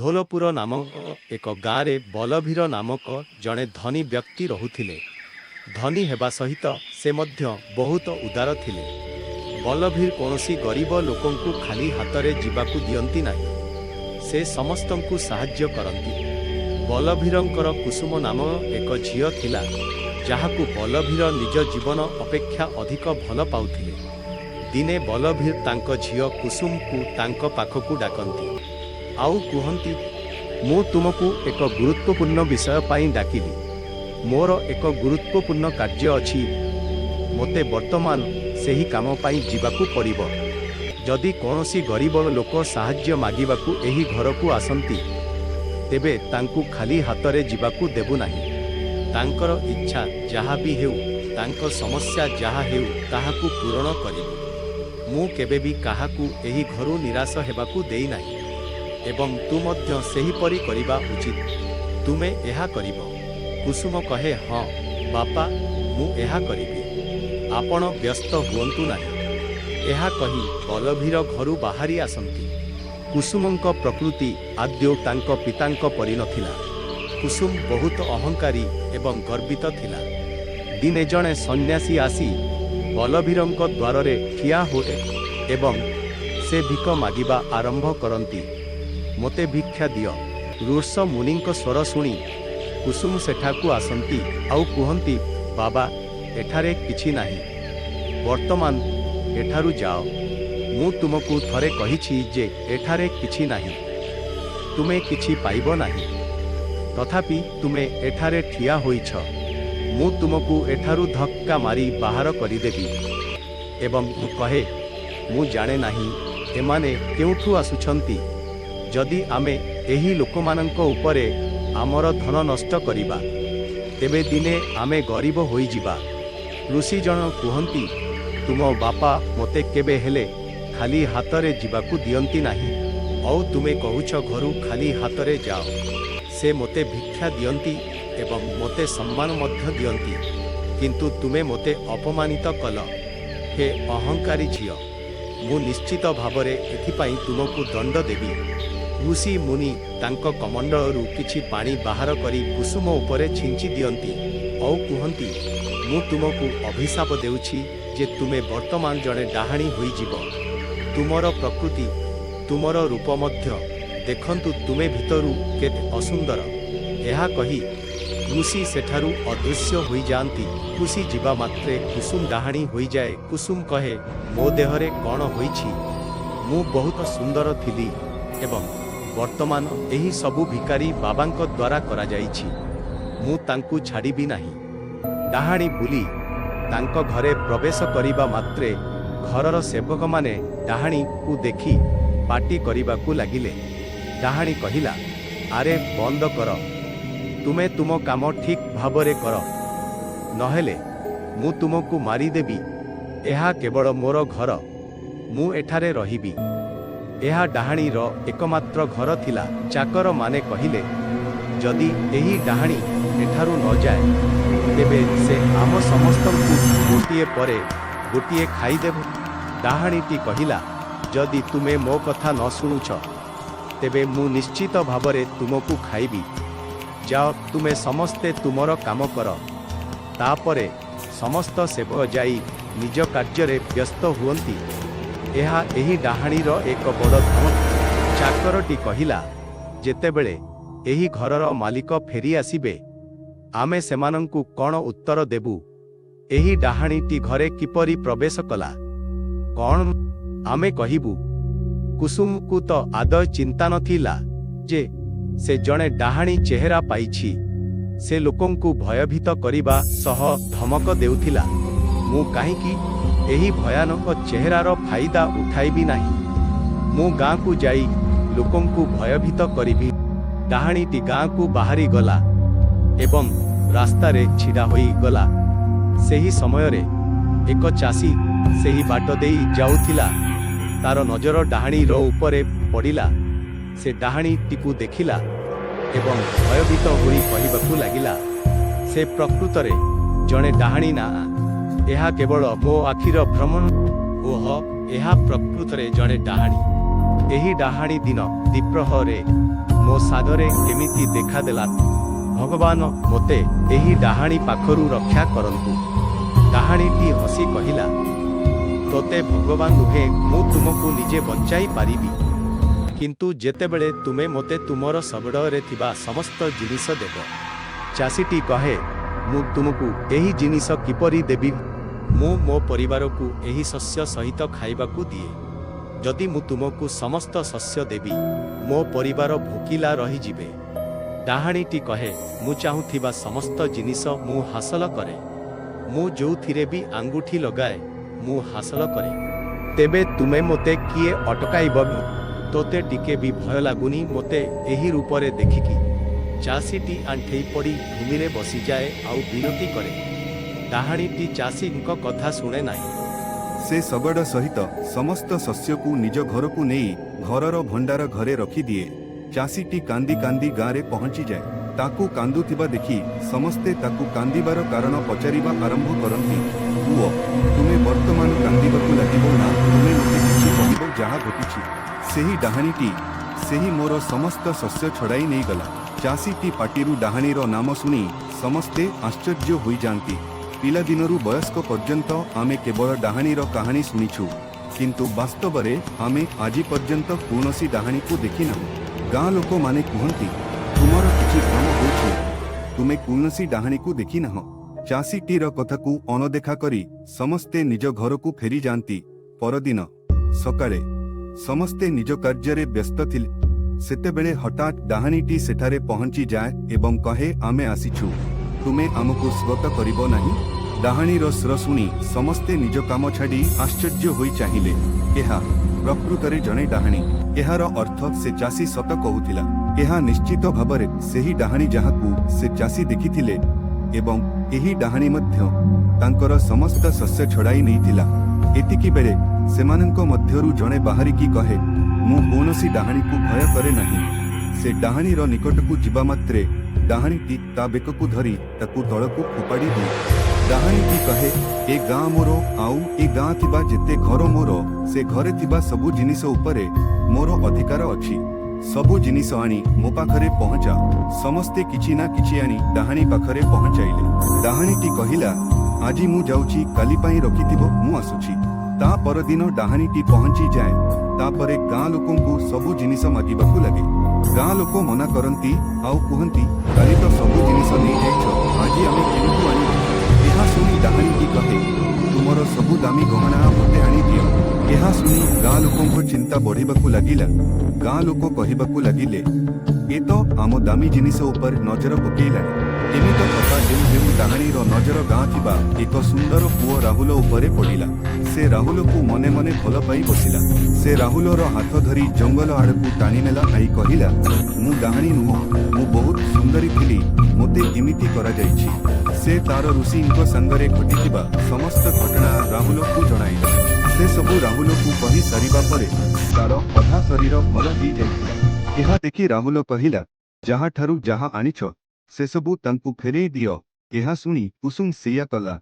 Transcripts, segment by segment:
ଧୋଲପୁର ନାମକ ଏକ ଗାଁରେ ବଲଭୀର ନାମକ ଜଣେ ଧନୀ ବ୍ୟକ୍ତି ରହୁଥିଲେ। ଧନୀ ହେବା ସହିତ ସେ ମଧ୍ୟ ବହୁତ ଉଦାର ଥିଲେ। ବଲଭୀର କୌଣସି ଗରିବ ଲୋକଙ୍କୁ ଖାଲି ହାତରେ ଯିବାକୁ ଦିଅନ୍ତି ନାହିଁ। ସେ ସମସ୍ତଙ୍କୁ ସାହାଯ୍ୟ କରନ୍ତି। ବଲଭୀରଙ୍କର କୁସୁମ ନାମ ଏକ ଝିଅ ଥିଲା, ଯାହାକୁ ବଲଭୀର ନିଜ ଜୀବନ ଅପେକ୍ଷା ଅଧିକ ଭଲ ପାଉଥିଲେ। ଦିନେ ବଲଭୀର ତାଙ୍କ ଝିଅ କୁସୁମକୁ ତାଙ୍କ ପାଖକୁ ଡାକନ୍ତି ଆଉ କୁହନ୍ତି, ମୁଁ ତୁମକୁ ଏକ ଗୁରୁତ୍ୱପୂର୍ଣ୍ଣ ବିଷୟ ପାଇଁ ଡାକିଲି। ମୋର ଏକ ଗୁରୁତ୍ୱପୂର୍ଣ୍ଣ କାର୍ଯ୍ୟ ଅଛି। ମୋତେ ବର୍ତ୍ତମାନ ସେହି କାମ ପାଇଁ ଯିବାକୁ ପଡ଼ିବ। ଯଦି କୌଣସି ଗରିବ ଲୋକ ସାହାଯ୍ୟ ମାଗିବାକୁ ଏହି ଘରକୁ ଆସନ୍ତି, ତେବେ ତାଙ୍କୁ ଖାଲି ହାତରେ ଯିବାକୁ ଦେବୁ ନାହିଁ। ତାଙ୍କର ଇଚ୍ଛା ଯାହା ବି ହେଉ, ତାଙ୍କ ସମସ୍ୟା ଯାହା ହେଉ, ତାହାକୁ ପୂରଣ କରିବୁ। ମୁଁ କେବେ ବି କାହାକୁ ଏହି ଘରୁ ନିରାଶ ହେବାକୁ ଦେଇନାହିଁ ଏବଂ ତୁ ମଧ୍ୟ ସେହିପରି କରିବା ଉଚିତ। ତୁମେ ଏହା କରିବ? କୁସୁମ କହେ, ହଁ ବାପା, ମୁଁ ଏହା କରିବି। ଆପଣ ବ୍ୟସ୍ତ ହୁଅନ୍ତୁ ନାହିଁ। ଏହା କହି ବଲଭୀର ଘରୁ ବାହାରି ଆସନ୍ତି। କୁସୁମଙ୍କ ପ୍ରକୃତି ଆଦୌ ତାଙ୍କ ପିତାଙ୍କ ପରି ନଥିଲା। କୁସୁମ ବହୁତ ଅହଙ୍କାରୀ ଏବଂ ଗର୍ବିତ ଥିଲା। ଦିନେ ଜଣେ ସନ୍ନ୍ୟାସୀ ଆସି ବଲଭୀରଙ୍କ ଦ୍ୱାରରେ ଠିଆ ହୁଏ ଏବଂ ସେ ଭିକ ମାଗିବା ଆରମ୍ଭ କରନ୍ତି। ମୋତେ ଭିକ୍ଷା ଦିଅ। ଋଷ ମୁନିଙ୍କ ସ୍ୱର ଶୁଣି କୁସୁମ ସେଠାକୁ ଆସନ୍ତି ଆଉ କୁହନ୍ତି, ବାବା, ଏଠାରେ କିଛି ନାହିଁ। ବର୍ତ୍ତମାନ ଏଠାରୁ ଯାଅ। ମୁଁ ତୁମକୁ ଥରେ କହିଛି ଯେ ଏଠାରେ କିଛି ନାହିଁ। ତୁମେ କିଛି ପାଇବ ନାହିଁ। ତଥାପି ତୁମେ ଏଠାରେ ଠିଆ ହୋଇଛ। ମୁଁ ତୁମକୁ ଏଠାରୁ ଧକ୍କା ମାରି ବାହାର କରିଦେବି। ଏବଂ ମୁଁ କହେ, ମୁଁ ଜାଣେ ନାହିଁ ଏମାନେ କେଉଁଠୁ ଆସୁଛନ୍ତି। ଯଦି ଆମେ ଏହି ଲୋକମାନଙ୍କ ଉପରେ ଆମର ଧନ ନଷ୍ଟ କରିବା, ତେବେ ଦିନେ ଆମେ ଗରିବ ହୋଇଯିବା। ଋଷି ଜଣ କୁହନ୍ତି, ତୁମ ବାପା ମୋତେ କେବେ ହେଲେ ଖାଲି ହାତରେ ଯିବାକୁ ଦିଅନ୍ତି ନାହିଁ। ଆଉ ତୁମେ କହୁଛ ଘରୁ ଖାଲି ହାତରେ ଯାଅ। ସେ ମୋତେ ଭିକ୍ଷା ଦିଅନ୍ତି ଏବଂ ମୋତେ ସମ୍ମାନ ମଧ୍ୟ ଦିଅନ୍ତି, କିନ୍ତୁ ତୁମେ ମୋତେ ଅପମାନିତ କଲ। ହେ ଅହଙ୍କାରୀ ଝିଅ, ମୁଁ ନିଶ୍ଚିତ ଭାବରେ ଏଥିପାଇଁ ତୁମକୁ ଦଣ୍ଡ ଦେବି। ଋଷି ମୁନି ତାଙ୍କ କମଣ୍ଡଳରୁ କିଛି ପାଣି ବାହାର କରି କୁସୁମ ଉପରେ ଛିଞ୍ଚି ଦିଅନ୍ତି ଆଉ କୁହନ୍ତି, ମୁଁ ତୁମକୁ ଅଭିଶାପ ଦେଉଛି ଯେ ତୁମେ ବର୍ତ୍ତମାନ ଜଣେ ଡାହାଣୀ ହୋଇଯିବ। ତୁମର ପ୍ରକୃତି, ତୁମର ରୂପ ମଧ୍ୟ ଦେଖନ୍ତୁ, ତୁମେ ଭିତରୁ କେତେ ଅସୁନ୍ଦର। ଏହା କହି ଋଷି ସେଠାରୁ ଅଦୃଶ୍ୟ ହୋଇଯାଆନ୍ତି। ଋଷି ଯିବା ମାତ୍ରେ କୁସୁମ ଡାହାଣୀ ହୋଇଯାଏ। କୁସୁମ କହେ, ମୋ ଦେହରେ କ'ଣ ହୋଇଛି? ମୁଁ ବହୁତ ସୁନ୍ଦର ଥିଲି ଏବଂ ବର୍ତ୍ତମାନ ଏହି ସବୁ ଭିକାରୀ ବାବାଙ୍କ ଦ୍ୱାରା କରାଯାଇଛି। ମୁଁ ତାଙ୍କୁ ଛାଡ଼ିବି ନାହିଁ। ଡାହାଣୀ ବୁଲି ତାଙ୍କ ଘରେ ପ୍ରବେଶ କରିବା ମାତ୍ରେ ଘରର ସେବକମାନେ ଡାହାଣୀକୁ ଦେଖି ପାଟି କରିବାକୁ ଲାଗିଲେ। ଡାହାଣୀ କହିଲା, ଆରେ ବନ୍ଦ କର। ତୁମେ ତୁମ କାମ ଠିକ୍ ଭାବରେ କର, ନହେଲେ ମୁଁ ତୁମକୁ ମାରିଦେବି। ଏହା କେବଳ ମୋର ଘର। ମୁଁ ଏଠାରେ ରହିବି। ଏହା ଡାହାଣୀର ଏକମାତ୍ର ଘର ଥିଲା। ଚାକରମାନେ କହିଲେ, ଯଦି ଏହି ଡାହାଣୀ ଏଠାରୁ ନ ଯାଏ, ତେବେ ସେ ଆମ ସମସ୍ତଙ୍କୁ ଗୋଟିଏ ପରେ ଗୋଟିଏ ଖାଇଦେବ। ଡାହାଣୀଟି କହିଲା, ଯଦି ତୁମେ ମୋ କଥା ନ ଶୁଣୁଛ, ତେବେ ମୁଁ ନିଶ୍ଚିତ ଭାବରେ ତୁମକୁ ଖାଇବି। ଯାଅ, ତୁମେ ସମସ୍ତେ ତୁମର କାମ କର। ତାପରେ ସମସ୍ତ ସେବକ ଯାଇ ନିଜ କାର୍ଯ୍ୟରେ ବ୍ୟସ୍ତ ହୁଅନ୍ତି। ଏହା ଏହି ଡାହାଣୀର ଏକ ବଡ଼ ଧମକ। ଚାକରଟି କହିଲା, ଯେତେବେଳେ ଏହି ଘରର ମାଲିକ ଫେରି ଆସିବେ, ଆମେ ସେମାନଙ୍କୁ କ'ଣ ଉତ୍ତର ଦେବୁ? ଏହି ଡାହାଣୀଟି ଘରେ କିପରି ପ୍ରବେଶ କଲା? କ'ଣ ଆମେ କହିବୁ? କୁସୁମକୁ ତ ଆଦୌ ଚିନ୍ତା ନଥିଲା ଯେ ସେ ଜଣେ ଡାହାଣୀ ଚେହେରା ପାଇଛି। ସେ ଲୋକଙ୍କୁ ଭୟଭୀତ କରିବା ସହ ଧମକ ଦେଉଥିଲା। ମୁଁ କାହିଁକି ଏହି ଭୟାନକ ଚେହେରାର ଫାଇଦା ଉଠାଇବି ନାହିଁ? ମୁଁ ଗାଁକୁ ଯାଇ ଲୋକଙ୍କୁ ଭୟଭୀତ କରିବି। ଡାହାଣୀଟି ଗାଁକୁ ବାହାରିଗଲା ଏବଂ ରାସ୍ତାରେ ଛିଡ଼ା ହୋଇଗଲା। ସେହି ସମୟରେ ଏକ ଚାଷୀ ସେହି ବାଟ ଦେଇ ଯାଉଥିଲା। ତାର ନଜର ଡାହାଣୀର ଉପରେ ପଡ଼ିଲା। ସେ ଡାହାଣୀଟିକୁ ଦେଖିଲା ଏବଂ ଭୟଭୀତ ହୋଇ କହିବାକୁ ଲାଗିଲା, ସେ ପ୍ରକୃତରେ ଜଣେ ଡାହାଣୀ ନା? ଏହା କେବଳ ମୋ ଆଖିର ଭ୍ରମ। ଓହ, ଏହା ପ୍ରକୃତରେ ଜଣେ ଡାହାଣୀ। ଏହି ଡାହାଣୀ ଦିନ ଦ୍ୱିପ୍ରହରରେ ମୋ ସାଗରେ କେମିତି ଦେଖାଦେଲା। ଭଗବାନ ମୋତେ ଏହି ଡାହାଣୀ ପାଖରୁ ରକ୍ଷା କରନ୍ତୁ। ଡାହାଣୀଟି ହସି କହିଲା, ତୋତେ ଭଗବାନ ନୁହେଁ, ମୁଁ ତୁମକୁ ନିଜେ ବଞ୍ଚାଇ ପାରିବି। କିନ୍ତୁ ଯେତେବେଳେ ତୁମେ ମୋତେ ତୁମର ଶଗଡ଼ରେ ଥିବା ସମସ୍ତ ଜିନିଷ ଦେବ। ଚାଷୀଟି କହେ, ମୁଁ ତୁମକୁ ଏହି ଜିନିଷ କିପରି ଦେବି? ମୁଁ ମୋ ପରିବାରକୁ ଏହି ଶସ୍ୟ ସହିତ ଖାଇବାକୁ ଦିଏ। ଯଦି ମୁଁ ତୁମକୁ ସମସ୍ତ ଶସ୍ୟ ଦେବି, ମୋ ପରିବାର ଭୋକିଲା ରହିଯିବେ। ଡାହାଣୀଟି କହେ, ମୁଁ ଚାହୁଁଥିବା ସମସ୍ତ ଜିନିଷ ମୁଁ ହାସଲ କରେ। ମୁଁ ଯେଉଁଥିରେ ବି ଆଙ୍ଗୁଠି ଲଗାଏ, ମୁଁ ହାସଲ କରେ। ତେବେ ତୁମେ ମୋତେ କିଏ ଅଟକାଇବ? ତୋତେ ଟିକେ ବି ଭୟ ଲାଗୁନି ମୋତେ ଏହି ରୂପରେ ଦେଖିକି? ଚାଷୀଟି ଆଣ୍ଠେଇ ପଡ଼ି ଭୂମିରେ ବସିଯାଏ ଆଉ ବିନତି କରେ। ଡାହାଣୀଟି ଚାଷୀଙ୍କ କଥା ଶୁଣେ ନାହିଁ। ସେ ଶଗଡ଼ ସହିତ ସମସ୍ତ ଶସ୍ୟକୁ ନିଜ ଘରକୁ ନେଇ ଘରର ଭଣ୍ଡାର ଘରେ ରଖିଦିଏ। ଚାଷୀଟି କାନ୍ଦି କାନ୍ଦି ଗାଁରେ ପହଞ୍ଚିଯାଏ। ତାକୁ କାନ୍ଦୁଥିବା ଦେଖି ସମସ୍ତେ ତାକୁ କାନ୍ଦିବାର କାରଣ ପଚାରିବା ଆରମ୍ଭ କରନ୍ତି। ପୁଅ, ତୁମେ ବର୍ତ୍ତମାନ କାନ୍ଦିବାକୁ ଲାଗିବ ନା ତୁମେ ମୋତେ କିଛି କହିବ ଯାହା ଘଟିଛି? ସେହି ଡାହାଣୀଟି, ସେହି ମୋର ସମସ୍ତ ଶସ୍ୟ ଛଡ଼ାଇ ନେଇଗଲା। ଚାଷୀଟି ପାଟିରୁ ଡାହାଣୀର ନାମ ଶୁଣି ସମସ୍ତେ ଆଶ୍ଚର୍ଯ୍ୟ ହୋଇଯାଆନ୍ତି। ପିଲାଦିନରୁ ବୟସ୍କ ପର୍ଯ୍ୟନ୍ତ ଆମେ କେବଳ ଡାହାଣୀର କାହାଣୀ ଶୁଣିଛୁ, କିନ୍ତୁ ବାସ୍ତବରେ ଆମେ ଆଜି ପର୍ଯ୍ୟନ୍ତ କୌଣସି ଡାହାଣୀକୁ ଦେଖିନାହୁଁ। ଗାଁ ଲୋକମାନେ କୁହନ୍ତି, ତୁମର କିଛି ଭ୍ରମ ହେଉଛି, ତୁମେ କୌଣସି ଡାହାଣୀକୁ ଦେଖିନାହଁ। ଚାଷୀଟିର କଥାକୁ ଅଣଦେଖା କରି ସମସ୍ତେ ନିଜ ଘରକୁ ଫେରିଯାଆନ୍ତି। ପରଦିନ ସକାଳେ ସମସ୍ତେ ନିଜ କାର୍ଯ୍ୟରେ ବ୍ୟସ୍ତ ଥିଲେ। ସେତେବେଳେ ହଠାତ୍ ଡାହାଣୀଟି ସେଠାରେ ପହଞ୍ଚିଯାଏ ଏବଂ କହେ, ଆମେ ଆସିଛୁ, ତୁମେ ଆମକୁ ସ୍ୱାଗତ କରିବ ନାହିଁ? ଡାହାଣୀର ସ୍ୱର ଶୁଣି ସମସ୍ତେ ନିଜ କାମ ଛାଡ଼ି ଆଶ୍ଚର୍ଯ୍ୟ ହୋଇ ଚାହିଁଲେ। ଏହା ପ୍ରକୃତରେ ଜଣେ ଡାହାଣୀ। ଏହାର ଅର୍ଥ ସେ ଚାଷୀ ସତ କହୁଥିଲା। ଏହା ନିଶ୍ଚିତ ଭାବରେ ସେହି ଡାହାଣୀ ଯାହାକୁ ସେ ଚାଷୀ ଦେଖିଥିଲେ ଏବଂ ଏହି ଡାହାଣୀ ମଧ୍ୟ ତାଙ୍କର ସମସ୍ତ ଶସ୍ୟ ଛଡ଼ାଇ ନେଇଥିଲା। ଏତିକି ବେଳେ ସେମାନଙ୍କ ମଧ୍ୟରୁ ଜଣେ ବାହାରିକି କହେ, ମୁଁ କୌଣସି ଡାହାଣୀକୁ ଭୟ କରେ ନାହିଁ। ସେ ଡାହାଣୀର ନିକଟକୁ ଯିବା ମାତ୍ରେ ଡାହାଣୀଟି ତା ବେକକୁ ଧରି ତାକୁ ତଳକୁ ଫୋପାଡ଼ି ଦିଏ। ଡାହାଣୀଟି କହେ, ଏ ଗାଁ ମୋର, ଆଉ ଏ ଗାଁ ଥିବା ଯେତେ ଘର ମୋର, ସେ ଘରେ ଥିବା ସବୁ ଜିନିଷ ଉପରେ ମୋର ଅଧିକାର ଅଛି। ସବୁ ଜିନିଷ ଆଣି ମୋ ପାଖରେ ପହଞ୍ଚାଅ। ସମସ୍ତେ କିଛି ନା କିଛି ଆଣି ଡାହାଣୀ ପାଖରେ ପହଞ୍ଚାଇଲେ। ଡାହାଣୀଟି କହିଲା, ଆଜି ମୁଁ ଯାଉଛି, କାଲି ପାଇଁ ରଖିଥିବ, ମୁଁ ଆସୁଛି। ତା ପରଦିନ ଡାହାଣୀଟି ପହଞ୍ଚିଯାଏ। ତାପରେ ଗାଁ ଲୋକଙ୍କୁ ସବୁ ଜିନିଷ ମାଗିବାକୁ ଲାଗେ। ଗାଁ ଲୋକ ମନା କରନ୍ତି ଆଉ କୁହନ୍ତି, କାଲି ତ ସବୁ ଜିନିଷ ନେଇଯାଇଛ, ଆଜି ଆମେ କେଉଁଠୁ ଆଣିବୁ? ଏହା ଶୁଣି ଡାହାଣୀଟି କହେ, ତୁମର ସବୁ ଦାମୀ ଗହଣା ମୋତେ ଆଣିଦିଅ। ଏହା ଶୁଣି ଗାଁ ଲୋକଙ୍କ ଚିନ୍ତା ବଢ଼ିବାକୁ ଲାଗିଲା। ଗାଁ ଲୋକ କହିବାକୁ ଲାଗିଲେ, ଏ ତ ଆମ ଦାମୀ ଜିନିଷ ଉପରେ ନଜର ପକେଇଲାଣି। ଏମିତି କଥା ହେଉ ହେଉ ଡାହାଣୀର ନଜର ଗାଁ ଥିବା ଏକ ସୁନ୍ଦର ପୁଅ ରାହୁଲ ଉପରେ ପଡ଼ିଲା। ସେ ରାହୁଲକୁ ମନେ ମନେ ଭଲ ପାଇ ବସିଲା। ସେ ରାହୁଲର ହାତ ଧରି ଜଙ୍ଗଲ ଆଡ଼କୁ ଟାଣିନେଲା। ଆଇ କହିଲା, ମୁଁ ଡାହାଣୀ ନୁହଁ, ମୁଁ ବହୁତ ସୁନ୍ଦରୀ ଥିଲି, ମୋତେ ଏମିତି କରାଯାଇଛି। ସେ ତାର ଋଷିଙ୍କ ସାଙ୍ଗରେ ଘଟିଥିବା ସମସ୍ତ ଘଟଣା ରାହୁଲକୁ ଜଣାଇଲା। ସେ ସବୁ ରାହୁଲକୁ କହି ସାରିବା ପରେ ତାର ଅଧା ଶରୀର ଭଲ ହେଇଯାଇଥିଲା। ଏହା ଦେଖି ରାହୁଲ କହିଲା, ଯାହାଠାରୁ ଯାହା ଆଣିଛ ସେସବୁ ତାଙ୍କୁ ଫେରେଇ ଦିଅ। ଏହା ଶୁଣି କୁସୁମ ସେଇଆ କଲା,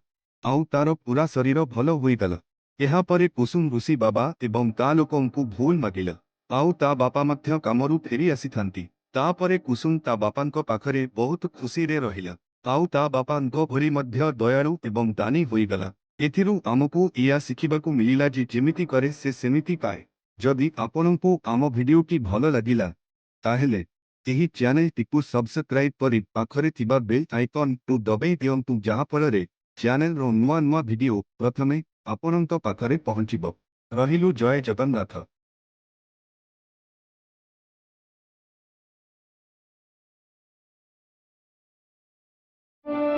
ଆଉ ତାର ପୁରା ଶରୀର ଭଲ ହୋଇଗଲା। ଏହାପରେ କୁସୁମ ଋଷି ବାବା ଏବଂ ତା ଲୋକଙ୍କୁ ଭୁଲ ମାଗିଲା, ଆଉ ତା ବାପା ମଧ୍ୟ କାମରୁ ଫେରି ଆସିଥାନ୍ତି। ତାପରେ କୁସୁମ ତା ବାପାଙ୍କ ପାଖରେ ବହୁତ ଖୁସିରେ ରହିଲା, ଆଉ ତା ବାପାଙ୍କ ଭଳି ମଧ୍ୟ ଦୟାଳୁ ଏବଂ ଦାନୀ ହୋଇଗଲା। ଏଥିରୁ ଆମକୁ ଏହା ଶିଖିବାକୁ ମିଳିଲା ଯେ ଯେମିତି କରେ ସେ ସେମିତି ପାଏ। ଯଦି ଆପଣଙ୍କୁ ଆମ ଭିଡ଼ିଓଟି ଭଲ ଲାଗିଲା, ତାହେଲେ ଏହି ଚ୍ୟାନେଲଟିକୁ ସବସ୍କ୍ରାଇବ୍ କରି ପାଖରେ ଥିବା ବେଲ୍ ଆଇକନ୍କୁ ଦବାଇ ଦିଅନ୍ତୁ, ଯାହାଫଳରେ ଚ୍ୟାନେଲର ନୂଆ ନୂଆ ଭିଡ଼ିଓ ପ୍ରଥମେ ଆପଣଙ୍କ ପାଖରେ ପହଞ୍ଚିବ। ରହିଲୁ, ଜୟ ଜଗନ୍ନାଥ।